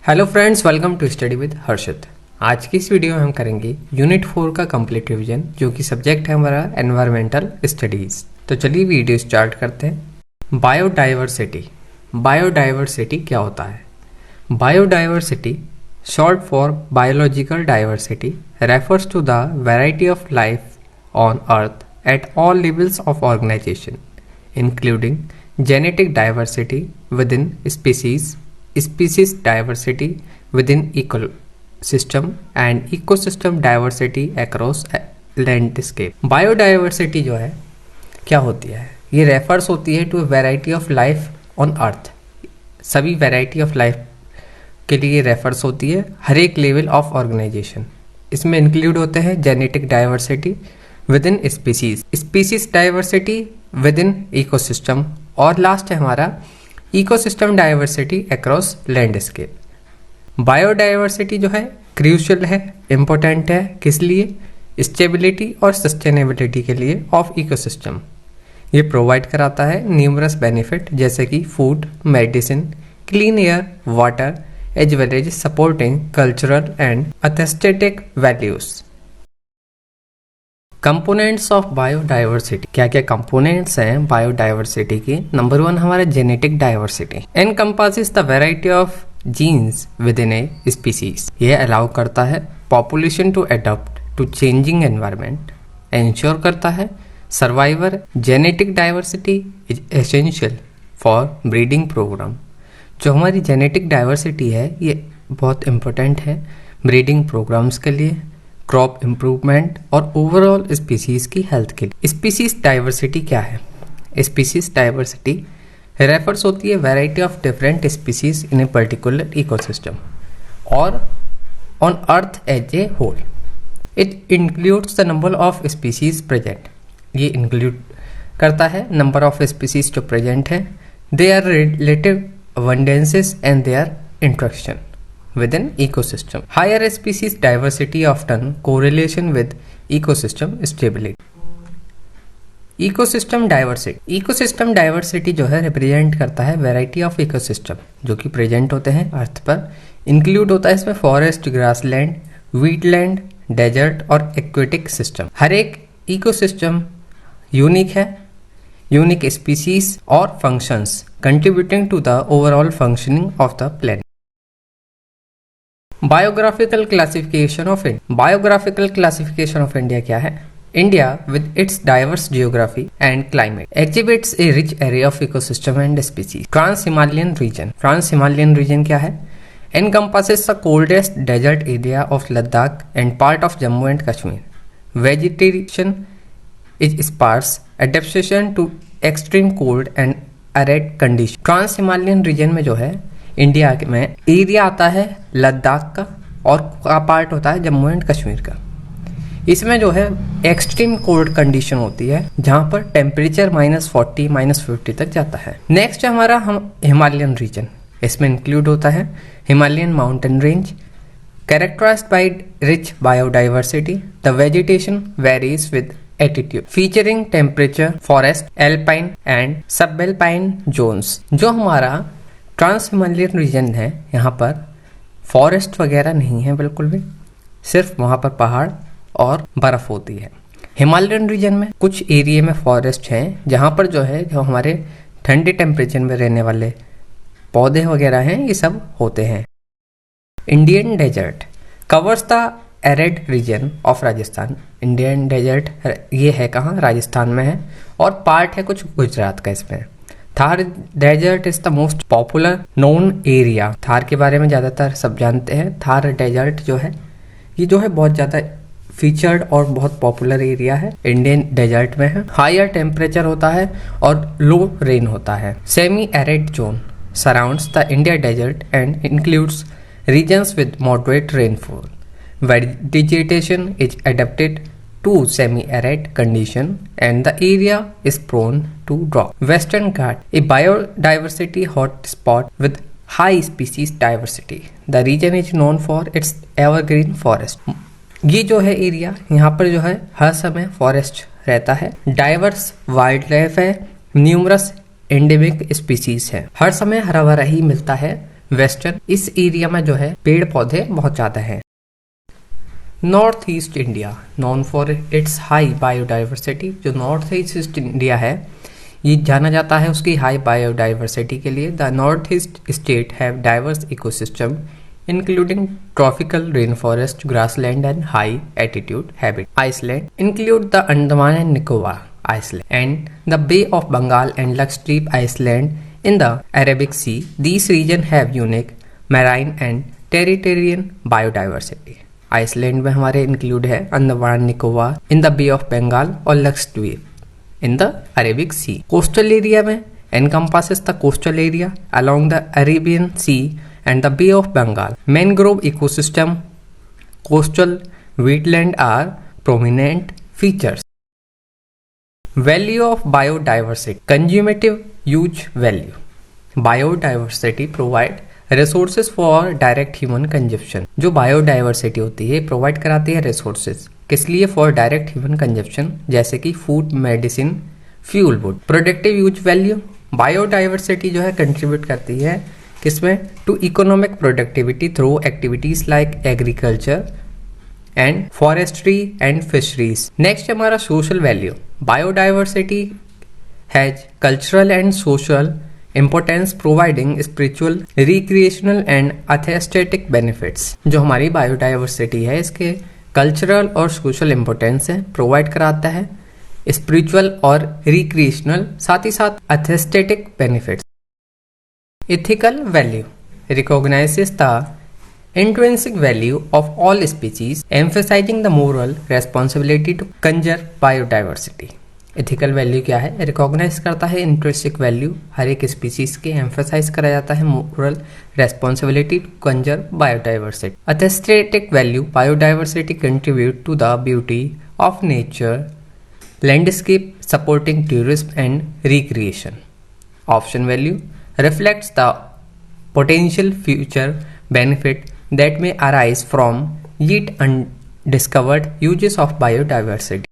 Hello friends, welcome to study with Harshit. आज की इस वीडियो में हम करेंगे यूनिट 4 का कंप्लीट रिवीजन, जो कि सब्जेक्ट है हमारा एनवायरमेंटल स्टडीज। तो चलिए वीडियो स्टार्ट करते हैं। बायोडाइवर्सिटी। बायोडाइवर्सिटी क्या होता है? Biodiversity, short for biological diversity, refers to the variety of life on earth at all levels of organization, including genetic diversity within species, species diversity within ecosystem and ecosystem diversity across landscape। Biodiversity जो है क्या होती है? ये refers होती है to variety of life on earth. सभी variety of life के लिए रेफर्स होती है, हर एक लेवल ऑफ ऑर्गेनाइजेशन। इसमें इंक्लूड होते हैं genetic diversity within species, species diversity with in ecosystem, और लास्ट है हमारा ecosystem diversity across landscape. Biodiversity जो है क्रूशियल है, इम्पोर्टेंट है, किस लिए? स्टेबिलिटी और सस्टेनेबिलिटी के लिए ऑफ इकोसिस्टम। ये प्रोवाइड कराता है न्यूमरस बेनिफिट, जैसे कि food, medicine, clean air, water, as well as supporting cultural and aesthetic values. Components of biodiversity. क्या क्या कंपोनेंट्स हैं बायोडाइवर्सिटी की? नंबर 1 हमारा genetic diversity encompasses the variety of genes within a species. यह allow करता है population to adopt to changing environment, ensure करता है survivor. Genetic diversity is essential for breeding program. जो हमारी जेनेटिक डाइवर्सिटी है ये बहुत इंपॉर्टेंट है ब्रीडिंग प्रोग्राम्स के लिए, क्रॉप इम्प्रूवमेंट और ओवरऑल स्पीसीज की हेल्थ के लिए। स्पीसीज डाइवर्सिटी क्या है? स्पीसीज डाइवर्सिटी रेफर्स होती है variety of different species in a particular ecosystem और on earth as a whole. It includes the number of species present. ये इंक्लूड करता है नंबर ऑफ स्पीसीज जो प्रेजेंट है, their relative abundances and their interaction within ecosystem. Higher species diversity often correlation with ecosystem stability. Ecosystem diversity. Ecosystem diversity जो है represent करता है variety of ecosystem जो कि प्रेजेंट होते हैं अर्थ पर। इंक्लूड होता है इसमें फॉरेस्ट, ग्रासलैंड, वीटलैंड, डेजर्ट और एक्वेटिक सिस्टम। हर एक इकोसिस्टम यूनिक है, यूनिक स्पीसीज और functions contributing to the overall functioning of the planet. Biographical classification of India. Biographical classification of India क्या है? India with its diverse geography and climate exhibits a rich area of ecosystem and species. Trans Himalayan region. Trans Himalayan region क्या है? Encompasses the coldest desert area of Ladakh and part of Jammu and Kashmir. Vegetation is sparse, adaptation to extreme cold and arid condition. Trans Himalayan region में जो है India में area आता है लद्दाख का और का पार्ट होता है जम्मू एंड कश्मीर का। इसमें जो है एक्सट्रीम कोल्ड कंडीशन होती है जहां पर टेम्परेचर -40 -50 तक जाता है। नेक्स्ट है हमारा हिमालयन रीजन। इसमें इंक्लूड होता है Himalayan mountain range characterized by rich biodiversity. The vegetation varies with attitude featuring temperature, forest, alpine and sub alpine zones. जो हमारा ट्रांस हिमालयन रीजन है यहाँ पर फॉरेस्ट वगैरह नहीं है बिल्कुल भी, सिर्फ वहाँ पर पहाड़ और बर्फ होती है। हिमालयन रीजन में कुछ एरिया में फॉरेस्ट हैं जहाँ पर जो है जो हमारे ठंडे टेम्परेचर में रहने वाले पौधे वगैरह हैं ये सब होते हैं। Indian desert covers the arid region of Rajasthan. Indian desert ये है कहाँ? राजस्थान में है और पार्ट है कुछ गुजरात का इसमें। Thar desert is the most popular known area. Thar के बारे में ज़्यादातर सब जानते हैं। थार डेजर्ट जो है ये जो है बहुत ज़्यादा फीचर्ड और बहुत पॉपुलर एरिया है, इंडियन डेजर्ट में है। हायर टेम्परेचर होता है और लो रेन होता है। Semi arid zone surrounds the India desert and includes regions with moderate rainfall. Vegetation is adapted to semi-arid condition and the area is prone to drought. Western Ghat, a biodiversity hotspot with high species diversity. The region is known for its evergreen forest. ये जो है area यहाँ पर जो है हर समय forest रहता है, डाइवर्स वाइल्ड लाइफ है, न्यूमरस एंडेमिक स्पीसीज है, हर समय हरा भरा ही मिलता है वेस्टर्न, इस एरिया में जो है पेड़ पौधे बहुत ज़्यादा हैं। North east India known for its high biodiversity, जो नॉर्थ ईस्ट इंडिया है ये जाना जाता है उसकी हाई बायोडाइवर्सिटी के लिए। The north east state have diverse ecosystem including tropical rainforest, grassland and high altitude habitat. Iceland include the Andaman and Nicobar Island and the Bay of Bengal and Lakshadweep Island in the Arabic Sea. These regions have unique marine and territorial biodiversity. Island में हमारे include है Andaman Nicobar in the Bay of Bengal और Lakshadweep in the Arabic Sea. Coastal area में encompasses the coastal area along the Arabian Sea and the Bay of Bengal. Mangrove ecosystem, coastal wetland are prominent features. Value of biodiversity. Cumulative huge value. Biodiversity provide resources for direct human consumption. जो biodiversity होती है provide कराती है resources किस लिए? for direct human consumption, जैसे कि food, medicine, fuel wood. Productive huge value. Biodiversity जो है कंट्रीब्यूट करती है किसमें? To economic productivity through activities like agriculture and forestry and fisheries. Next हमारा social value. Biodiversity has cultural and social importance providing spiritual, recreational and aesthetic benefits. जो हमारी biodiversity है इसके कल्चरल और सोशल इंपोर्टेंस है, प्रोवाइड कराता है spiritual और रिक्रिएशनल, साथ ही साथ aesthetic benefits. Ethical value recognizes the intrinsic value of all species emphasizing the moral responsibility to conserve biodiversity. Ethical value क्या है? रिकॉग्नाइज करता है इंट्रिंसिक वैल्यू हर एक स्पीसीज के, एम्फसाइज करा जाता है moral responsibility to conserve biodiversity. Aesthetic value biodiversity contribute to the beauty of nature, landscape supporting tourism and recreation. Option value reflects the potential future benefit that may arise from yet undiscovered uses of biodiversity.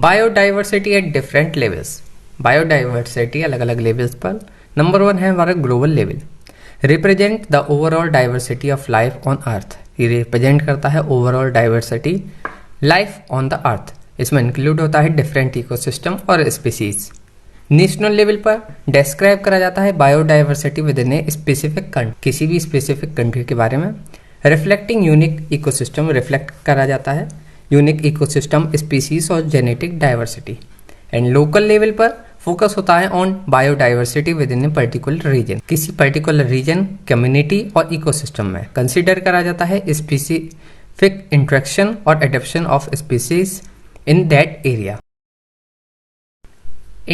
Biodiversity at different levels. Biodiversity अलग अलग levels पर। Number 1 है हमारा global level, represent the overall diversity of life on अर्थ। ये represent करता है overall diversity life on the earth. इसमें include होता है डिफरेंट इकोसिस्टम और स्पीसीज। नेशनल लेवल पर डिस्क्राइब करा जाता है biodiversity within a specific country, किसी भी स्पेसिफिक कंट्री के बारे में। रिफ्लेक्टिंग यूनिक इकोसिस्टम रिफ्लेक्ट करा जाता है यूनिक इकोसिस्टम, स्पीसीज और genetic diversity. And local level पर फोकस होता है on biodiversity within a particular region, किसी पर्टिकुलर रीजन, कम्युनिटी और इकोसिस्टम में कंसिडर करा जाता है स्पेसिफिक इंट्रैक्शन और adaptation of species in that area.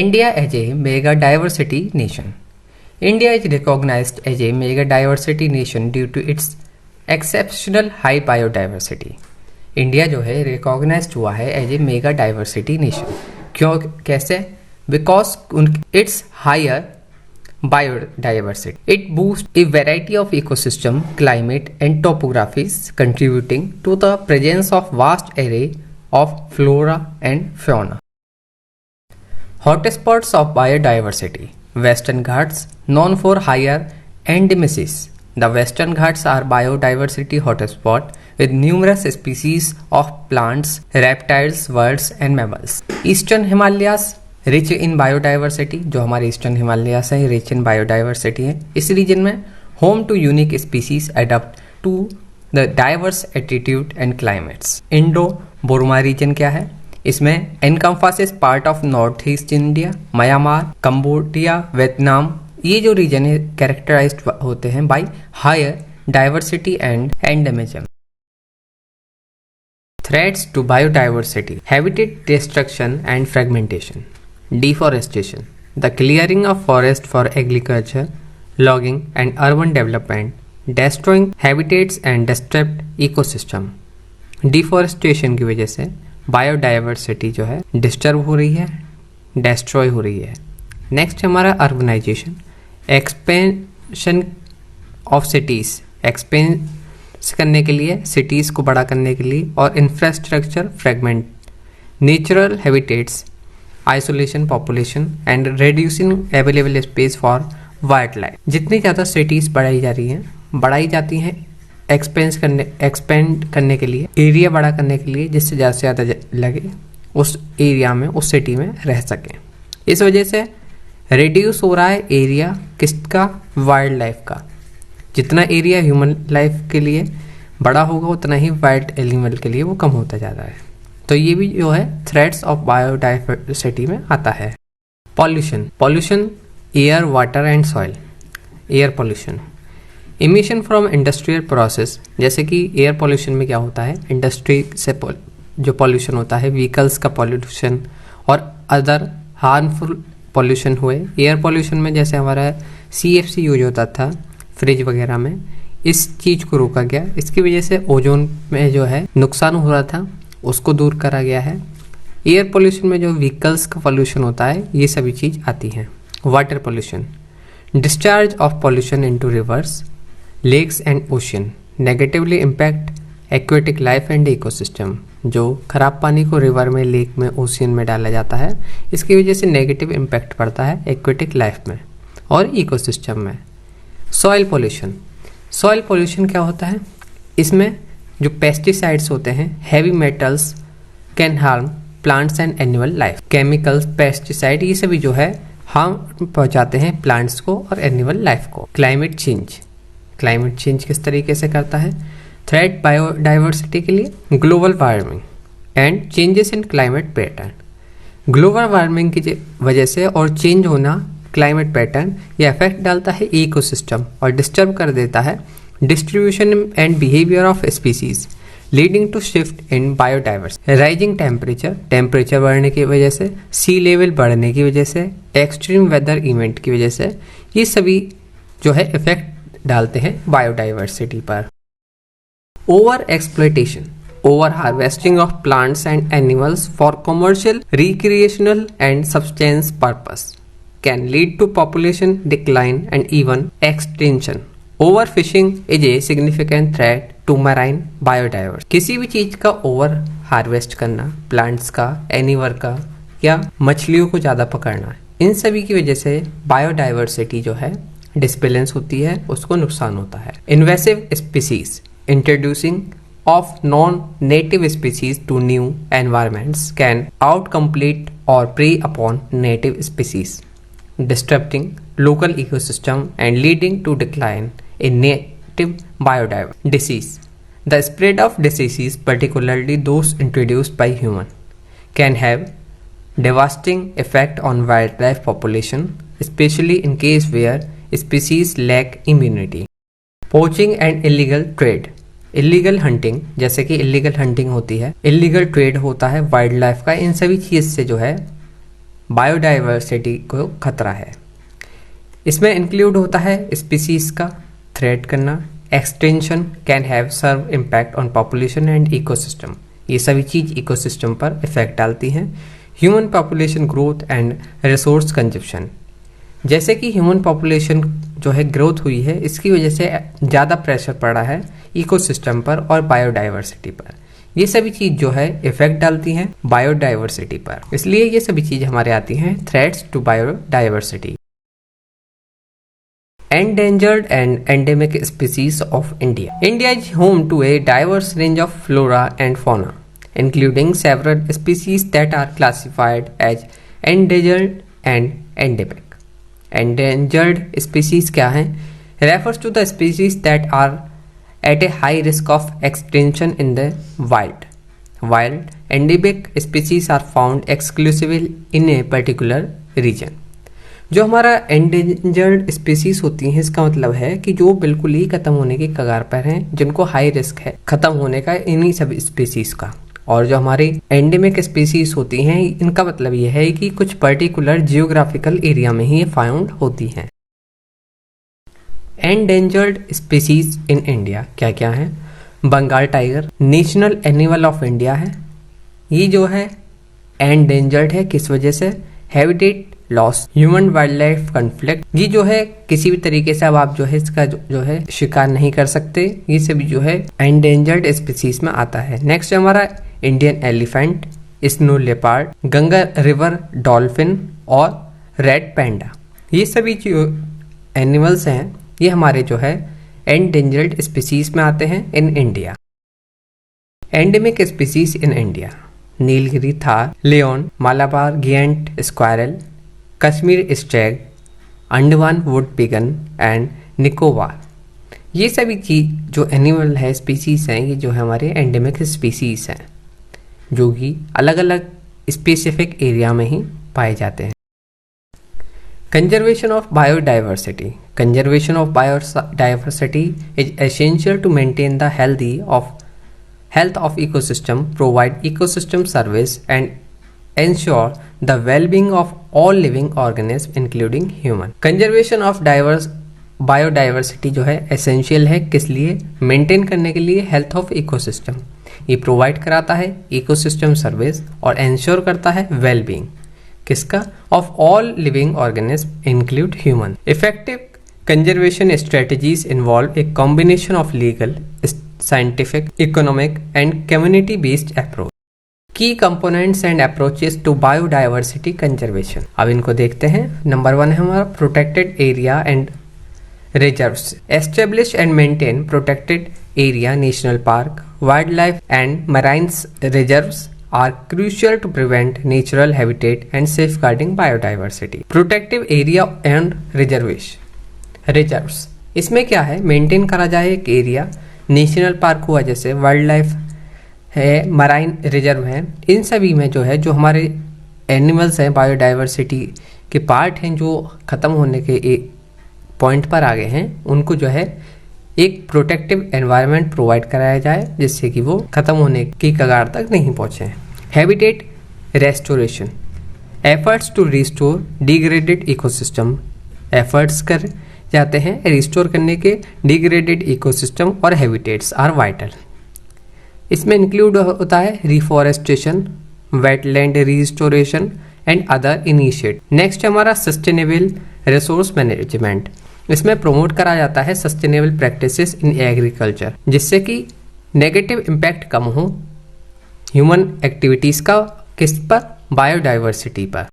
India as a mega diversity nation. India is recognized as a mega diversity nation due to its exceptional high biodiversity. India जो है recognized हुआ है as a mega diversity nation. क्यों, कैसे? Because its higher biodiversity. It boosts a variety of ecosystem, climate and topographies, contributing to the presence of vast array of flora and fauna. Hotspots of biodiversity. Western Ghats known for higher endemicity. The Western Ghats are biodiversity hotspot with numerous species of plants, reptiles, birds and mammals. Eastern Himalayas rich in biodiversity. जो हमारे eastern Himalayas है rich in biodiversity है। इस reason में home to unique species adapt to the diverse attitude and climates. Indo Burma region क्या है? इसमें encompasses part of north east India, Myanmar, Cambodia, Vietnam. ये जो रीजन है कैरेक्टराइज्ड होते हैं by higher diversity and endemism. Threats to biodiversity, habitat destruction and fragmentation, deforestation, the clearing of forest for agriculture, logging and urban development, destroying habitats and disrupt ecosystem। Deforestation की वजह से biodiversity जो है disturb हो रही है, destroy हो रही है। नेक्स्ट हमारा urbanization, expansion of cities, expense करने के लिए, सिटीज़ को बड़ा करने के लिए, और infrastructure fragment, natural habitats, isolation population and reducing available space for wild life. जितनी ज़्यादा सिटीज़ बढ़ाई जाती हैं एक्सपेंड करने के लिए, एरिया बड़ा करने के लिए, जिससे ज़्यादा से ज़्यादा लगे उस एरिया में, उस सिटी में रह सकें। इस वजह से रिड्यूस हो रहा है एरिया किसका, वाइल्ड लाइफ का। जितना एरिया ह्यूमन लाइफ के लिए बड़ा होगा उतना ही वाइल्ड एनिमल के लिए वो कम होता जा रहा है। तो ये भी जो है थ्रेट्स ऑफ बायोडाइवर्सिटी में आता है। Pollution air, water and soil. Air pollution, emission from industrial process, जैसे कि एयर पॉल्यूशन में क्या होता है, इंडस्ट्री से जो पॉल्यूशन होता है, व्हीकल्स का पॉल्यूशन और अदर हार्मफुल पॉल्यूशन हुए। एयर पॉल्यूशन में जैसे हमारा CFC यूज होता था फ्रिज वगैरह में, इस चीज़ को रोका गया। इसकी वजह से ओजोन में जो है नुकसान हो रहा था उसको दूर करा गया है। एयर पोल्यूशन में जो व्हीकल्स का पोल्यूशन होता है ये सभी चीज़ आती हैं। Water pollution, discharge of pollution into rivers, lakes and ocean negatively impact aquatic life and ecosystem. जो खराब पानी को रिवर में, लेक में, ओशियन में डाला जाता है, इसकी वजह से नेगेटिव इम्पैक्ट पड़ता है एक्वेटिक लाइफ में और इकोसिस्टम में। सॉइल पोल्यूशन क्या होता है, इसमें जो पेस्टिसाइड्स होते हैं, heavy metals can harm plants and animal life. Chemicals, pesticide, ये सभी जो है हार्म पहुंचाते हैं प्लांट्स को और एनिमल लाइफ को। क्लाइमेट चेंज किस तरीके से करता है, थ्रेट बायोडाइवर्सिटी के लिए, global warming and changes in climate pattern. Global warming की वजह से और चेंज होना क्लाइमेट पैटर्न, ये इफेक्ट डालता है इकोसिस्टम और डिस्टर्ब कर देता है distribution and behaviour of species, leading to shift in biodiversity. Rising temperature बढ़ने की वजह से, सी लेवल बढ़ने की वजह से, एक्सट्रीम वेदर इवेंट की वजह से, ये सभी जो है इफेक्ट डालते हैं बायोडाइवर्सिटी पर। Over exploitation, over harvesting of plants and animals for commercial, recreational and substance purpose can lead to population decline and even extinction. Overfishing is a significant threat to marine biodiversity. किसी भी चीज का over harvest करना, plants का, animal का या मछलियों को ज़्यादा पकड़ना, इन सभी की वजह से बायोडाइवर्सिटी जो है डिसबैलेंस होती है, उसको नुकसान होता है। Invasive species, introducing of non-native species to new environments can outcompete or prey upon native species, disrupting local ecosystem and leading to decline in native biodiversity. Disease, the spread of diseases, particularly those introduced by human, can have devastating effect on wildlife population, especially in case where species lack immunity. Poaching and illegal trade, illegal hunting, जैसे कि illegal hunting होती है, illegal trade होता है wild life का, इन सभी चीज़ से जो है बायोडाइवर्सिटी को खतरा है। इसमें इंक्लूड होता है स्पीसीज का थ्रेट करना, extinction can have severe impact on population and ecosystem, ये सभी चीज़ इकोसिस्टम पर इफेक्ट डालती हैं। Human population growth and resource consumption, जैसे कि ह्यूमन पॉपुलेशन जो है ग्रोथ हुई है, इसकी वजह से ज़्यादा प्रेशर पड़ा है इकोसिस्टम पर और बायोडाइवर्सिटी पर, ये सभी चीज़ जो है इफेक्ट डालती हैं बायोडाइवर्सिटी पर, इसलिए ये सभी चीज़ हमारे आती हैं threats to biodiversity. Endangered and endemic species of India. India is home to a diverse range of flora and fauna, including several species that are classified as endangered and endemic. Endangered species क्या हैं? Refers to the species that are at a high risk of extinction in the wild. While endemic species are found exclusively in a particular region. जो हमारा endangered species होती हैं, इसका मतलब है कि जो बिल्कुल ही खत्म होने के कगार पर हैं, जिनको हाई रिस्क है खत्म होने का इन्हीं सब स्पीसीज का। और जो हमारी एंडेमिक स्पीसीज होती हैं, इनका मतलब यह है कि कुछ पर्टिकुलर जियोग्राफिकल एरिया में ही ये फाउंड होती हैं। एंडेंजर्ड स्पीसीज इन इंडिया क्या क्या है? Bengal tiger national animal of India है, ये जो है एंडेंजर्ड है, किस वजह से? Habitat loss, human wildlife conflict, ये जो है किसी भी तरीके से अब आप जो है इसका जो है शिकार नहीं कर सकते, ये सभी जो है एंडेंजर्ड स्पीसीज में आता है। नेक्स्ट हमारा Indian elephant, snow leopard, Ganga river dolphin और रेड पैंडा, ये सभी जो एनिमल्स हैं ये हमारे जो है एंडेंजर्ड स्पीसीज में आते हैं in India. Endemic species in India: Nilgiri tahr, lion, Malabar giant squirrel, Kashmir stag, Andaman wood pigeon and Nicobar. ये सभी चीज जो एनिमल है स्पीसीज हैं, ये जो है हमारे एंडेमिक स्पीसीज हैं जो कि अलग अलग स्पेसिफिक एरिया में ही पाए जाते हैं। Conservation of biodiversity: conservation of biodiversity is essential to maintain the health of ecosystem, provide ecosystem service and ensure the well-being of all living organisms including human. Conservation of biodiversity जो है essential है किस लिए? Maintain करने के लिए health of ecosystem। ये provide कराता है ecosystem service और ensure करता है well-being किसका? of all living organisms include human. Effective conservation strategies involve a combination of legal, scientific, economic and community-based approach. Key components and approaches to biodiversity conservation. अब इनको देखते हैं। नंबर 1 है हमारा protected area and reserves. Establish and maintain protected area, national park, wildlife and marine reserves are crucial to prevent natural habitat and safeguarding biodiversity. Protective area and reserves. इसमें क्या है? Maintain करा जाए एक एरिया, नेशनल पार्क हुआ जैसे wild life है, marine reserve है, इन सभी में जो है जो हमारे एनिमल्स हैं बायोडाइवर्सिटी के पार्ट हैं जो ख़त्म होने के एक पॉइंट पर आ गए हैं, उनको जो है एक प्रोटेक्टिव एनवायरनमेंट प्रोवाइड कराया जाए जिससे कि वो ख़त्म होने की कगार तक नहीं पहुँचे। Habitat restoration: efforts to restore degraded ecosystem, efforts कर जाते हैं रिस्टोर करने के डिग्रेडेड इकोसिस्टम और हैबिटेट्स आर वाइटल। इसमें इंक्लूड होता है reforestation, wetland restoration and other initiative. Next हमारा सस्टेनेबल रिसोर्स मैनेजमेंट। इसमें प्रमोट करा जाता है सस्टेनेबल प्रैक्टिसेस इन एग्रीकल्चर जिससे कि नेगेटिव इम्पैक्ट कम हो ह्यूमन एक्टिविटीज का किस पर? बायोडाइवर्सिटी पर।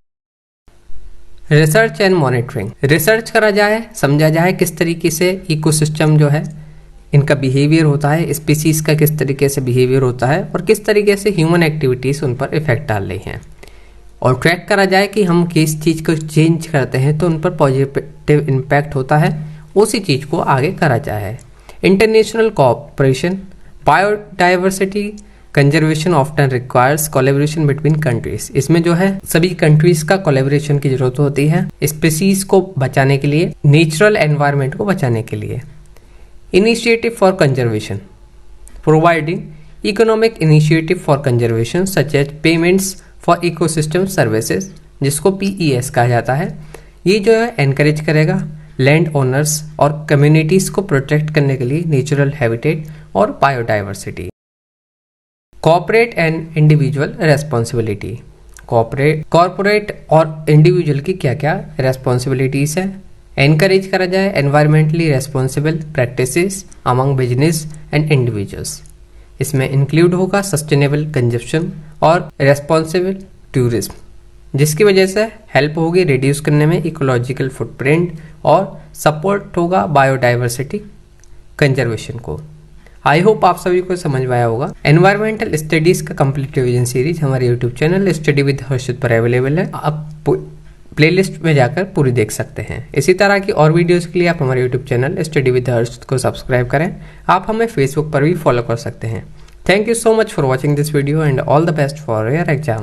रिसर्च एंड मॉनिटरिंग: रिसर्च करा जाए, समझा जाए किस तरीके से इकोसिस्टम जो है इनका बिहेवियर होता है, स्पीसीज का किस तरीके से बिहेवियर होता है और किस तरीके से ह्यूमन एक्टिविटीज उन पर इफेक्ट डाल रही हैं, और ट्रैक करा जाए कि हम किस चीज़ को चेंज करते हैं तो उन पर पॉजिटिव इम्पैक्ट होता है, उसी चीज़ को आगे करा जाए। International cooperation: biodiversity conservation often requires collaboration between countries. इसमें जो है सभी कंट्रीज का कोलैबोरेशन की जरूरत होती है स्पीसीज को बचाने के लिए, नेचुरल एनवायरनमेंट को बचाने के लिए। Initiative for conservation: providing economic initiative for conservation such as payments for ecosystem services जिसको PES कहा जाता है। ये जो है एनकरेज करेगा लैंड ओनर्स और कम्युनिटीज को प्रोटेक्ट करने के लिए नेचुरल हैबिटेट और biodiversity. Corporate and individual responsibility: corporate और इंडिविजुअल की क्या क्या रेस्पॉन्सिबिलिटीज है? एनकरेज करा जाए environmentally responsible practices among business and individuals. इसमें इंक्लूड होगा सस्टेनेबल कंजप्शन और रेस्पॉन्सिबल टूरिज्म जिसकी वजह से हेल्प होगी रिड्यूस करने में इकोलॉजिकल फुटप्रिंट और सपोर्ट होगा बायोडाइवर्सिटी कंजर्वेशन को। आई होप आप सभी को समझ में आया होगा। एनवायरमेंटल स्टडीज का कंप्लीट रिवीजन सीरीज हमारे यूट्यूब चैनल स्टडी विद हर्षित पर अवेलेबल है, आप प्लेलिस्ट में जाकर पूरी देख सकते हैं। इसी तरह की और वीडियोस के लिए आप हमारे यूट्यूब चैनल स्टडी विद हर्षित को सब्सक्राइब करें। आप हमें फेसबुक पर भी फॉलो कर सकते हैं। Thank you so much for watching this video and all the best for your exam.